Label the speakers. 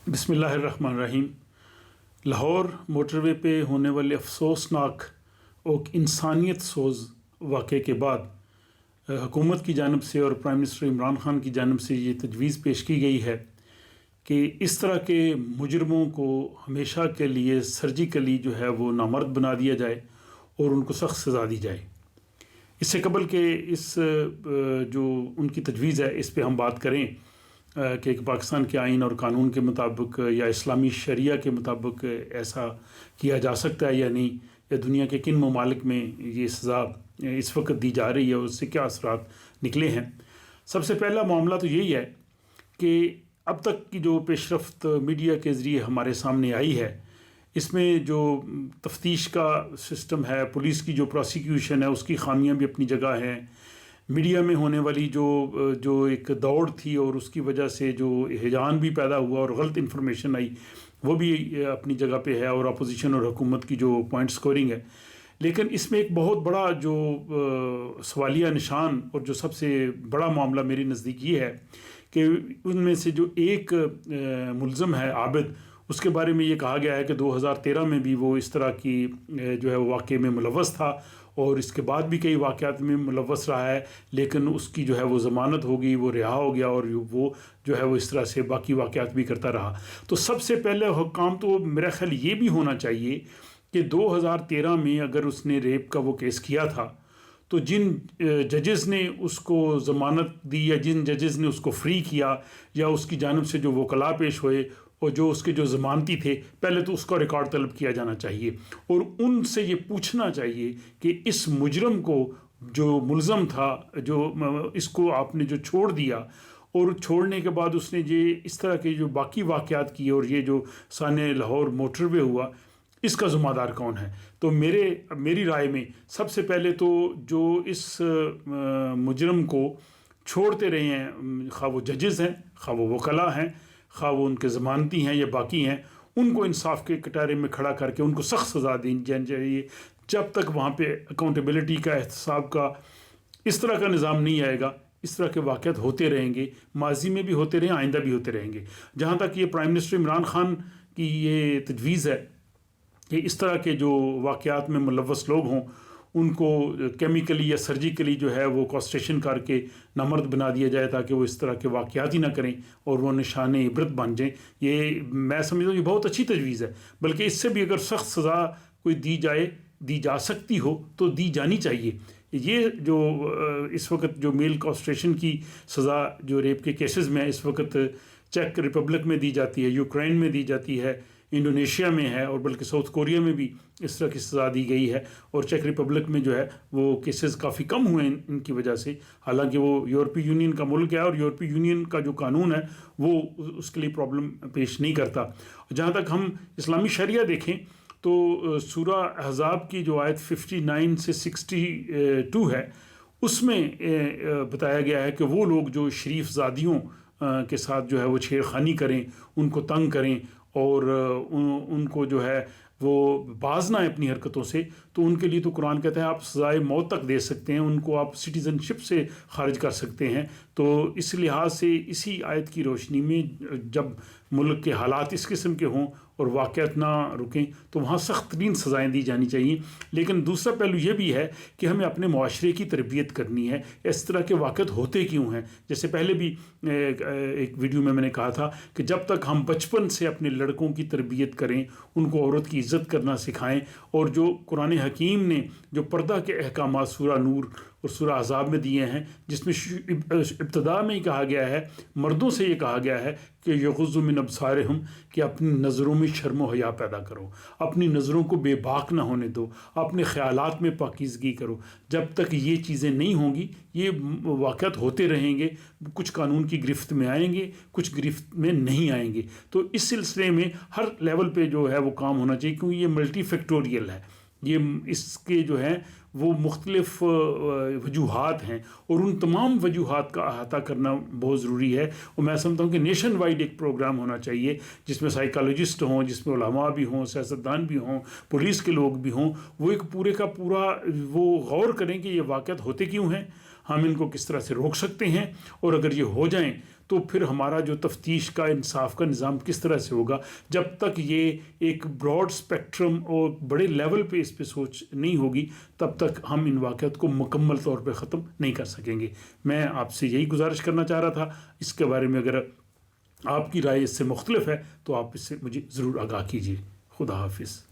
Speaker 1: बिस्मिल्लाह अर्रहमान Ar-Rahim. Lahore motorway पे होने वाले अफसोसनाक और इंसानियत सोज़ वाक़े के बाद हुकूमत की जानिब से और प्राइम मिनिस्टर इमरान खान की जानिब से ये तजवीज़ पेश की गई है कि इस तरह के मुजरमों को हमेशा के लिए सर्जिकली जो है वो नामर्द बना दिया जाए और उनको सख्त सज़ा दी जाए। इससे कबल के इस जो उनकी तजवीज़ है इस पे हम बात करें कि पाकिस्तान के आइन और कानून के मुताबिक या इस्लामी शरिया के मुताबिक ऐसा किया जा सकता है या नहीं, या दुनिया के किन ममालिक में ये सज़ा इस वक्त दी जा रही है और उससे क्या असरात निकले हैं। सबसे पहला मामला तो यही है कि अब तक की जो पेशरफ्त मीडिया के ज़रिए हमारे सामने आई है, इसमें जो तफ्तीश का सिस्टम है, पुलिस की जो प्रोसिक्यूशन है, उसकी खामियां भी अपनी जगह हैं। मीडिया में होने वाली जो एक दौड़ थी और उसकी वजह से जो हिजान भी पैदा हुआ और गलत इन्फॉर्मेशन आई, वो भी अपनी जगह पे है, और अपोजिशन और हुकूमत की जो पॉइंट स्कोरिंग है। लेकिन इसमें एक बहुत बड़ा जो सवालिया निशान और जो सबसे बड़ा मामला मेरे नज़दीक ये है कि उनमें से जो एक मुल्ज़म है आबिद, उसके बारे में ये कहा गया है कि 2013 में भी वो इस तरह की जो है वाक़े में मुलव्वस था और इसके बाद भी कई वाक़यात में मुलव्वस रहा है, लेकिन उसकी जो है वो ज़मानत हो गई, वो रिहा हो गया और वो जो है वो इस तरह से बाकी वाक़यात भी करता रहा। तो सबसे पहले काम तो मेरा ख्याल ये भी होना चाहिए कि 2013 में अगर उसने रेप का वो केस किया था तो जिन जजेस ने उसको ज़मानत दी या जिन जजेस ने उसको फ्री किया या उसकी जानिब से जो वकला पेश हुए और जो उसके जो ज़मानती थे, पहले तो उसका रिकॉर्ड तलब किया जाना चाहिए और उनसे ये पूछना चाहिए कि इस मुजरम को जो मुल्ज़म था, जो इसको आपने जो छोड़ दिया और छोड़ने के बाद उसने ये इस तरह के जो बाकी वाक़यात किए और ये जो साने लाहौर मोटरवे हुआ, इसका ज़िम्मेदार कौन है। तो मेरी राय में सबसे पहले तो जो इस मुजरम को छोड़ते रहे हैं, खा वो जजेस हैं, खा वो वकला हैं, खा वो उनके ज़मानती हैं या बाकी हैं, उनको इंसाफ के कटारे में खड़ा करके उनको सख्त सज़ा दी जानी चाहिए। जब तक वहाँ पे अकाउंटेबिलिटी का, एहतसाब का इस तरह का निज़ाम नहीं आएगा, इस तरह के वाक़यात होते रहेंगे, माजी में भी होते रहे, आइंदा भी होते रहेंगे। जहाँ तक ये प्राइम मिनिस्टर इमरान खान की ये तजवीज़ है कि इस तरह के जो वाक़यात में मुलव्वस लोग हों उनको केमिकली या सर्जिकली जो है वो कॉस्ट्रेशन करके नामर्द बना दिया जाए ताकि वो इस तरह के वाक़यात ही ना करें और वो निशान इबरत बन जाएँ। ये मैं समझता हूँ ये बहुत अच्छी तजवीज़ है, बल्कि इससे भी अगर सख्त सज़ा कोई दी जा सकती हो तो दी जानी चाहिए। ये जो इस वक्त जो मेल कॉस्ट्रेशन की सज़ा जो रेप के केसेस में इस वक्त चेक रिपब्लिक में दी जाती है, यूक्रेन में दी जाती है, इंडोनेशिया में है और बल्कि साउथ कोरिया में भी इस तरह की सज़ा दी गई है, और चेक रिपब्लिक में जो है वो केसेस काफ़ी कम हुए इनकी वजह से। हालांकि वो यूरोपीय यूनियन का मुल्क है और यूरोपीय यूनियन का जो कानून है वो उसके लिए प्रॉब्लम पेश नहीं करता। जहाँ तक हम इस्लामी शरिया देखें तो सूरा अहज़ाब की जो आयत 59 से 62 है, उसमें बताया गया है कि वो लोग जो शरीफ ज़ादियों के साथ जो है वो छेड़खानी करें, उनको तंग करें और उनको जो है वो बाज ना है अपनी हरकतों से, तो उनके लिए तो कुरान कहता है आप सज़ाए मौत तक दे सकते हैं, उनको आप सिटीज़नशिप से खारिज कर सकते हैं। तो इस लिहाज से इसी आयत की रोशनी में जब मुल्क के हालात इस किस्म के हों और वाक़यात ना रुकें तो वहाँ सख्त तरीन सज़ाएँ दी जानी चाहिए। लेकिन दूसरा पहलू ये भी है कि हमें अपने मुआशरे की तरबियत करनी है। इस तरह के वाक़यात होते क्यों हैं, जैसे पहले भी एक वीडियो में मैंने कहा था कि जब तक हम बचपन से अपने लड़कों की तरबियत करें, उनको औरत की इज़्ज़त करना सिखाएं, और जो कुरान हकीम ने जो पर्दा के अहकाम सूरा नूर और सूरा अज़ाब में दिए हैं, जिसमें इब्तदा में ही कहा गया है, मर्दों से ये कहा गया है कि यग़ुज़्ज़ू मिन अब्सारिहिम, कि अपनी नज़रों में शर्म व हया पैदा करो, अपनी नज़रों को बेबाक ना होने दो, अपने ख़यालात में पाकीज़गी करो। जब तक ये चीज़ें नहीं होंगी ये वाक़यात होते रहेंगे, कुछ कानून की गिरफ्त में आएंगे, कुछ गिरफ्त में नहीं आएंगे। तो इस सिलसिले में हर लेवल पे जो है वो काम होना चाहिए, क्योंकि ये मल्टी फैक्टोरियल है, ये इसके जो हैं वो मुख्तलिफ वजूहात हैं और उन तमाम वजूहात का अहाता करना बहुत ज़रूरी है। और मैं समझता हूँ कि नेशन वाइड एक प्रोग्राम होना चाहिए जिसमें साइकोलॉजिस्ट हों, जिसमें उलमा भी हों, सियासतदान भी हों, पुलिस के लोग भी हों, वो एक पूरे का पूरा वो गौर करें कि ये वाक़यात होते क्यों हैं, हम इनको किस तरह से रोक सकते हैं, और अगर ये हो जाएं تو پھر ہمارا جو تفتیش کا انصاف کا نظام کس طرح سے ہوگا؟ جب تک یہ ایک براڈ اسپیکٹرم اور بڑے لیول پہ اس پہ سوچ نہیں ہوگی تب تک ہم ان واقعات کو مکمل طور پہ ختم نہیں کر سکیں گے. میں آپ سے یہی گزارش کرنا چاہ رہا تھا. اس کے بارے میں اگر آپ کی رائے اس سے مختلف ہے تو آپ اس سے مجھے ضرور آگاہ کیجیے. خدا حافظ.